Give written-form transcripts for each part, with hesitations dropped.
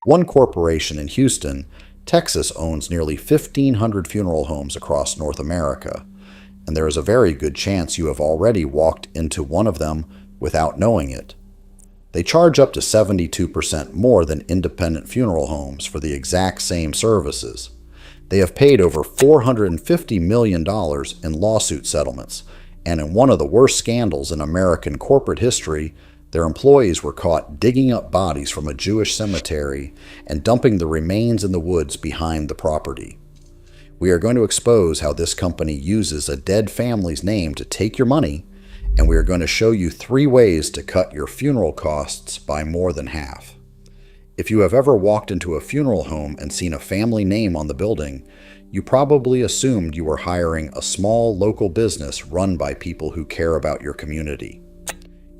One corporation in Houston, Texas owns nearly 1,500 funeral homes across North America, and there is a very good chance you have already walked into one of them without knowing it. They charge up to 72% more than independent funeral homes for the exact same services. They have paid over $450 million in lawsuit settlements, and in one of the worst scandals in American corporate history, their employees were caught digging up bodies from a Jewish cemetery and dumping the remains in the woods behind the property. We are going to expose how this company uses a dead family's name to take your money, and we are going to show you 3 ways to cut your funeral costs by more than half. If you have ever walked into a funeral home and seen a family name on the building, you probably assumed you were hiring a small local business run by people who care about your community.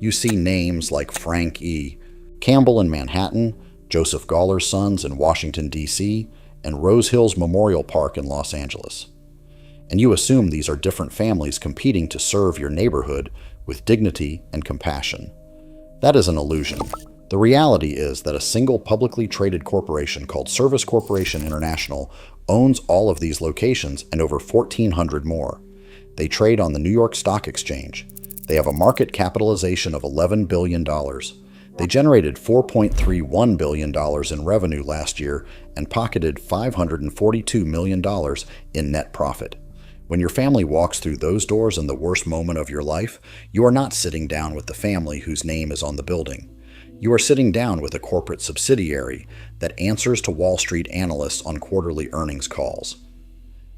You see names like Frank E. Campbell in Manhattan, Joseph Gawler's Sons in Washington, D.C., and Rose Hills Memorial Park in Los Angeles. And you assume these are different families competing to serve your neighborhood with dignity and compassion. That is an illusion. The reality is that a single publicly traded corporation called Service Corporation International owns all of these locations and over 1,400 more. They trade on the New York Stock Exchange. They have a market capitalization of $11 billion. They generated $4.31 billion in revenue last year and pocketed $542 million in net profit. When your family walks through those doors in the worst moment of your life, you are not sitting down with the family whose name is on the building. You are sitting down with a corporate subsidiary that answers to Wall Street analysts on quarterly earnings calls.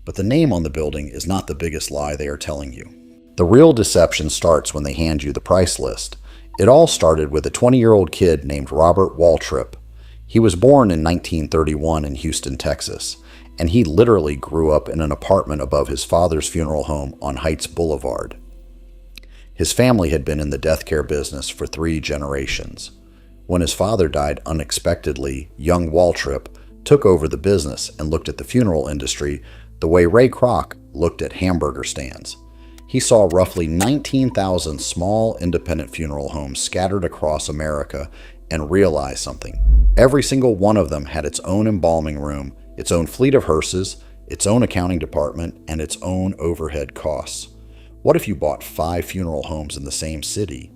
But the name on the building is not the biggest lie they are telling you. The real deception starts when they hand you the price list. It all started with a 20-year-old kid named Robert Waltrip. He was born in 1931 in Houston, Texas, and he literally grew up in an apartment above his father's funeral home on Heights Boulevard. His family had been in the death care business for 3 generations. When his father died unexpectedly, young Waltrip took over the business and looked at the funeral industry the way Ray Kroc looked at hamburger stands. He saw roughly 19,000 small independent funeral homes scattered across America and realized something. Every single one of them had its own embalming room, its own fleet of hearses, its own accounting department, and its own overhead costs. What if you bought 5 funeral homes in the same city,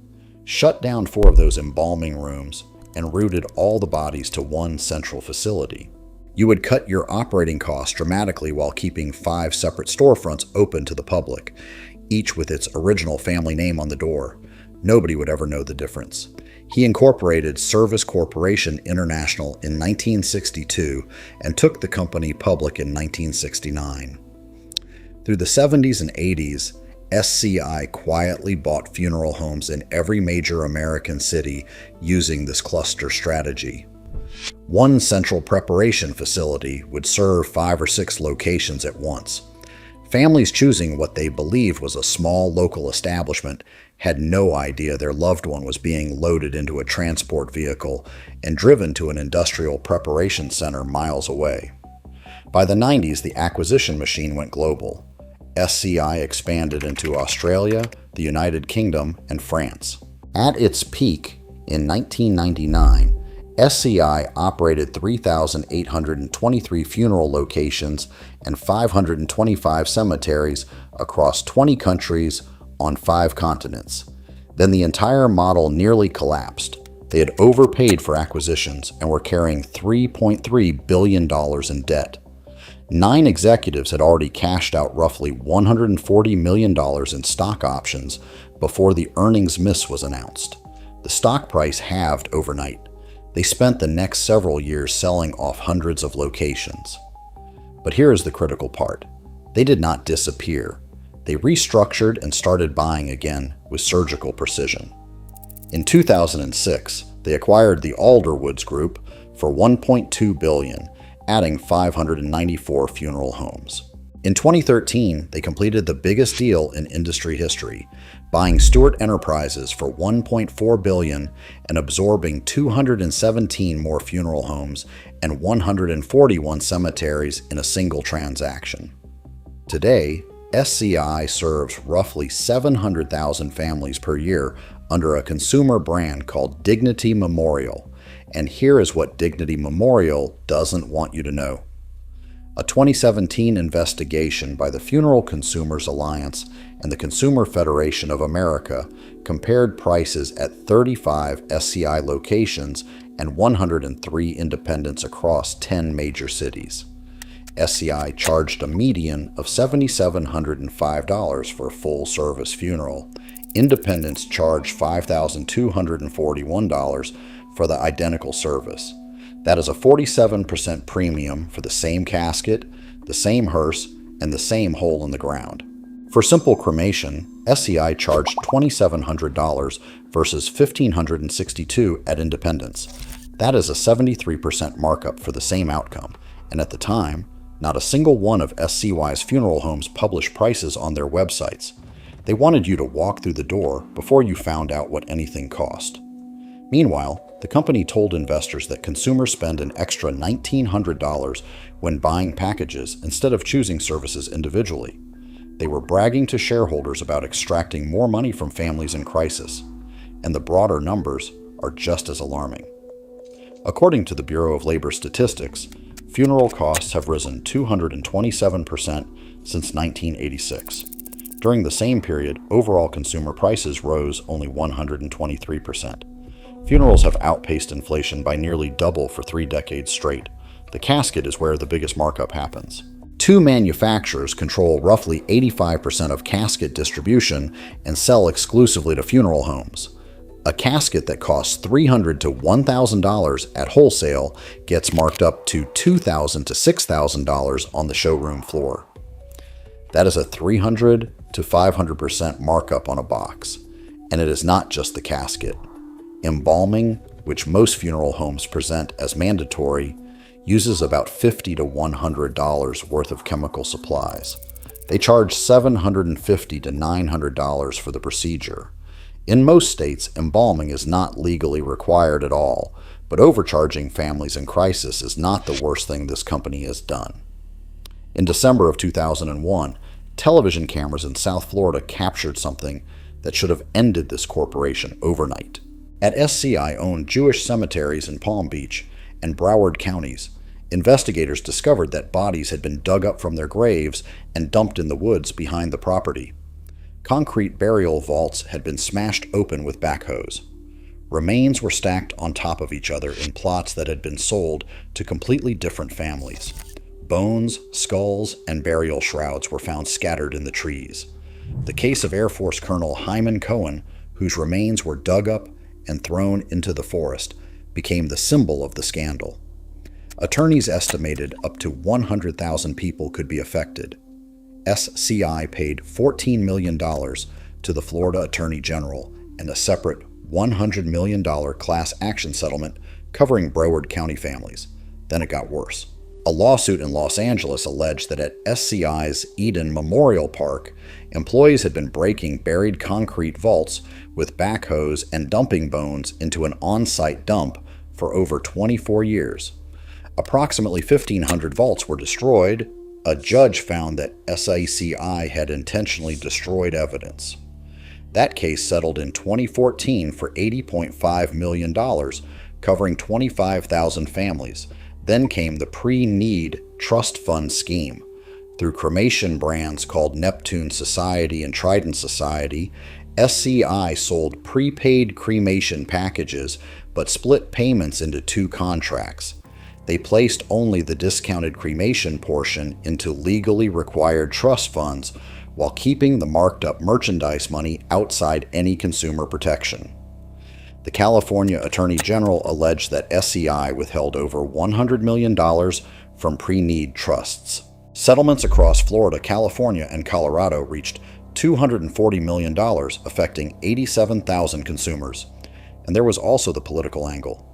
shut down 4 of those embalming rooms, and routed all the bodies to one central facility? You would cut your operating costs dramatically while keeping 5 separate storefronts open to the public, each with its original family name on the door. Nobody would ever know the difference. He incorporated Service Corporation International in 1962 and took the company public in 1969. Through the 70s and 80s, SCI quietly bought funeral homes in every major American city using this cluster strategy. One central preparation facility would serve 5 or 6 locations at once. Families choosing what they believed was a small local establishment had no idea their loved one was being loaded into a transport vehicle and driven to an industrial preparation center miles away. By the 90s, the acquisition machine went global. SCI expanded into Australia, the United Kingdom, and France. At its peak in 1999, SCI operated 3,823 funeral locations and 525 cemeteries across 20 countries on 5 continents. Then the entire model nearly collapsed. They had overpaid for acquisitions and were carrying $3.3 billion in debt. 9 executives had already cashed out roughly $140 million in stock options before the earnings miss was announced. The stock price halved overnight. They spent the next several years selling off hundreds of locations. But here is the critical part. They did not disappear. They restructured and started buying again with surgical precision. In 2006, they acquired the Alderwoods Group for $1.2 billion, adding 594 funeral homes. In 2013, they completed the biggest deal in industry history, buying Stewart Enterprises for $1.4 billion and absorbing 217 more funeral homes and 141 cemeteries in a single transaction. Today, SCI serves roughly 700,000 families per year under a consumer brand called Dignity Memorial, And here is what Dignity Memorial doesn't want you to know. A 2017 investigation by the Funeral Consumers Alliance and the Consumer Federation of America compared prices at 35 SCI locations and 103 independents across 10 major cities. SCI charged a median of $7,705 for a full-service funeral. Independents charged $5,241 for the identical service. That is a 47% premium for the same casket, the same hearse, and the same hole in the ground. For simple cremation, SCI charged $2,700 versus $1,562 at Independence. That is a 73% markup for the same outcome, and at the time, not a single one of SCY's funeral homes published prices on their websites. They wanted you to walk through the door before you found out what anything cost. Meanwhile, the company told investors that consumers spend an extra $1,900 when buying packages instead of choosing services individually. They were bragging to shareholders about extracting more money from families in crisis, and the broader numbers are just as alarming. According to the Bureau of Labor Statistics, funeral costs have risen 227% since 1986. During the same period, overall consumer prices rose only 123%. Funerals have outpaced inflation by nearly double for 3 decades straight. The casket is where the biggest markup happens. 2 manufacturers control roughly 85% of casket distribution and sell exclusively to funeral homes. A casket that costs $300 to $1,000 at wholesale gets marked up to $2,000 to $6,000 on the showroom floor. That is a 300 to 500% markup on a box. And it is not just the casket. Embalming, which most funeral homes present as mandatory, uses about $50 to $100 worth of chemical supplies. They charge $750 to $900 for the procedure. In most states, embalming is not legally required at all, but overcharging families in crisis is not the worst thing this company has done. In December of 2001, television cameras in South Florida captured something that should have ended this corporation overnight. At SCI-owned Jewish cemeteries in Palm Beach and Broward counties, investigators discovered that bodies had been dug up from their graves and dumped in the woods behind the property. Concrete burial vaults had been smashed open with backhoes. Remains were stacked on top of each other in plots that had been sold to completely different families. Bones, skulls, and burial shrouds were found scattered in the trees. The case of Air Force Colonel Hyman Cohen, whose remains were dug up and thrown into the forest, became the symbol of the scandal. Attorneys estimated up to 100,000 people could be affected. SCI paid $14 million to the Florida Attorney General and a separate $100 million class action settlement covering Broward County families. Then it got worse. A lawsuit in Los Angeles alleged that at SCI's Eden Memorial Park, employees had been breaking buried concrete vaults with backhoes and dumping bones into an on-site dump for over 24 years. Approximately 1,500 vaults were destroyed. A judge found that SCI had intentionally destroyed evidence. That case settled in 2014 for $80.5 million, covering 25,000 families. Then came the pre-need trust fund scheme. Through cremation brands called Neptune Society and Trident Society, SCI sold prepaid cremation packages but split payments into 2 contracts. They placed only the discounted cremation portion into legally required trust funds while keeping the marked up merchandise money outside any consumer protection. The California Attorney General alleged that SCI withheld over $100 million from pre-need trusts. Settlements across Florida, California, and Colorado reached $240 million, affecting 87,000 consumers. And there was also the political angle.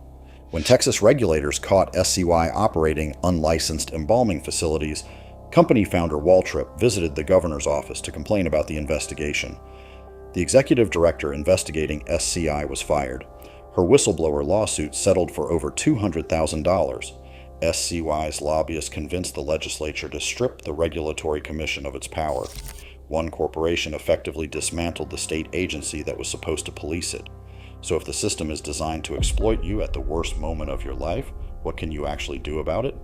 When Texas regulators caught SCI operating unlicensed embalming facilities, company founder Waltrip visited the governor's office to complain about the investigation. The executive director investigating SCI was fired. Her whistleblower lawsuit settled for over $200,000. SCI's lobbyists convinced the legislature to strip the regulatory commission of its power. One corporation effectively dismantled the state agency that was supposed to police it. So if the system is designed to exploit you at the worst moment of your life, what can you actually do about it?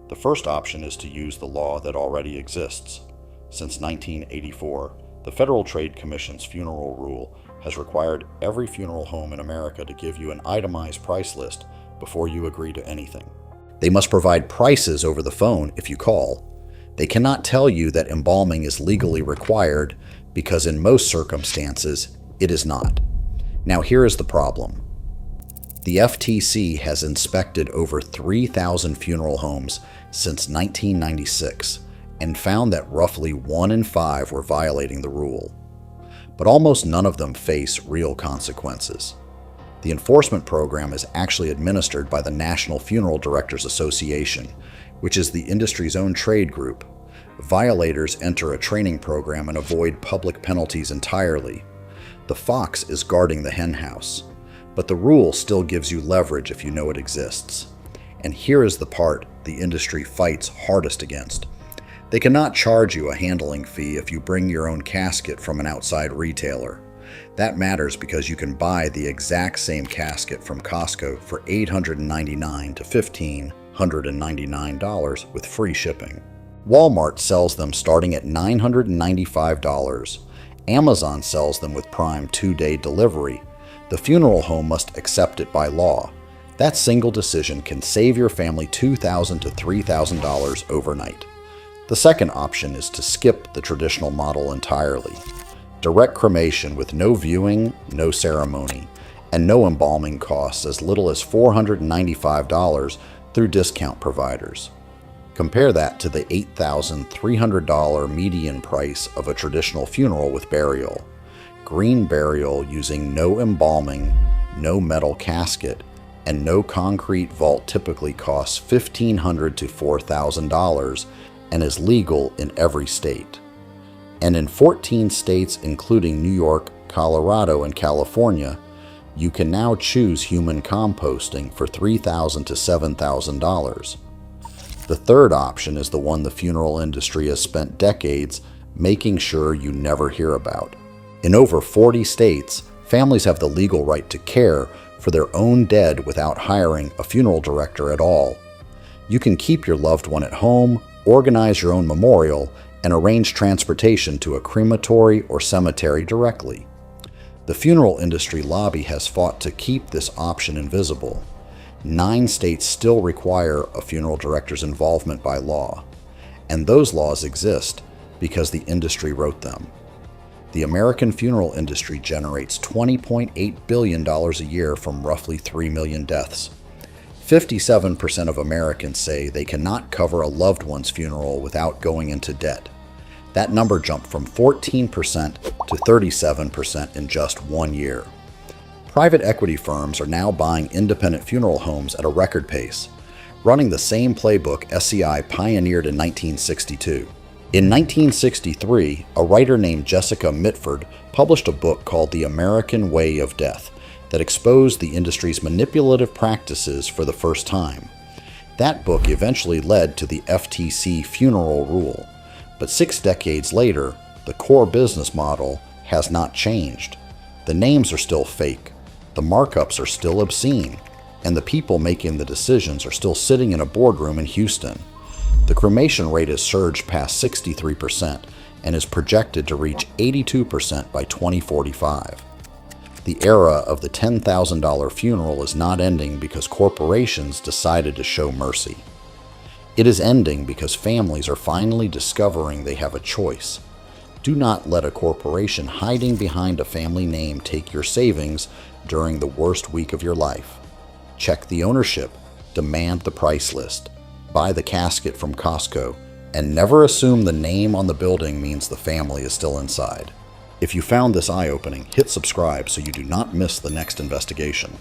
The first option is to use the law that already exists. Since 1984, the Federal Trade Commission's funeral rule has required every funeral home in America to give you an itemized price list before you agree to anything. They must provide prices over the phone if you call. They cannot tell you that embalming is legally required because in most circumstances, it is not. Now here is the problem. The FTC has inspected over 3,000 funeral homes since 1996 and found that roughly 1 in 5 were violating the rule. But almost none of them face real consequences. The enforcement program is actually administered by the National Funeral Directors Association, which is the industry's own trade group. Violators enter a training program and avoid public penalties entirely. The fox is guarding the henhouse, but the rule still gives you leverage if you know it exists. And here is the part the industry fights hardest against. They cannot charge you a handling fee if you bring your own casket from an outside retailer. That matters because you can buy the exact same casket from Costco for $899 to $1,599 with free shipping. Walmart sells them starting at $995. Amazon sells them with Prime 2-day delivery. The funeral home must accept it by law. That single decision can save your family $2,000 to $3,000 overnight. The second option is to skip the traditional model entirely. Direct cremation with no viewing, no ceremony, and no embalming costs as little as $495 through discount providers. Compare that to the $8,300 median price of a traditional funeral with burial. Green burial using no embalming, no metal casket, and no concrete vault typically costs $1,500 to $4,000 and is legal in every state. And in 14 states, including New York, Colorado, and California, you can now choose human composting for $3,000 to $7,000. The third option is the one the funeral industry has spent decades making sure you never hear about. In over 40 states, families have the legal right to care for their own dead without hiring a funeral director at all. You can keep your loved one at home, organize your own memorial, and arrange transportation to a crematory or cemetery directly. The funeral industry lobby has fought to keep this option invisible. 9 states still require a funeral director's involvement by law, and those laws exist because the industry wrote them. The American funeral industry generates $20.8 billion a year from roughly 3 million deaths. 57% of Americans say they cannot cover a loved one's funeral without going into debt. That number jumped from 14% to 37% in just 1 year. Private equity firms are now buying independent funeral homes at a record pace, running the same playbook SCI pioneered in 1962. In 1963, a writer named Jessica Mitford published a book called The American Way of Death that exposed the industry's manipulative practices for the first time. That book eventually led to the FTC funeral rule, but 6 decades later, the core business model has not changed. The names are still fake, the markups are still obscene, and the people making the decisions are still sitting in a boardroom in Houston. The cremation rate has surged past 63% and is projected to reach 82% by 2045. The era of the $10,000 funeral is not ending because corporations decided to show mercy. It is ending because families are finally discovering they have a choice. Do not let a corporation hiding behind a family name take your savings during the worst week of your life. Check the ownership, demand the price list, buy the casket from Costco, and never assume the name on the building means the family is still inside. If you found this eye-opening, hit subscribe so you do not miss the next investigation.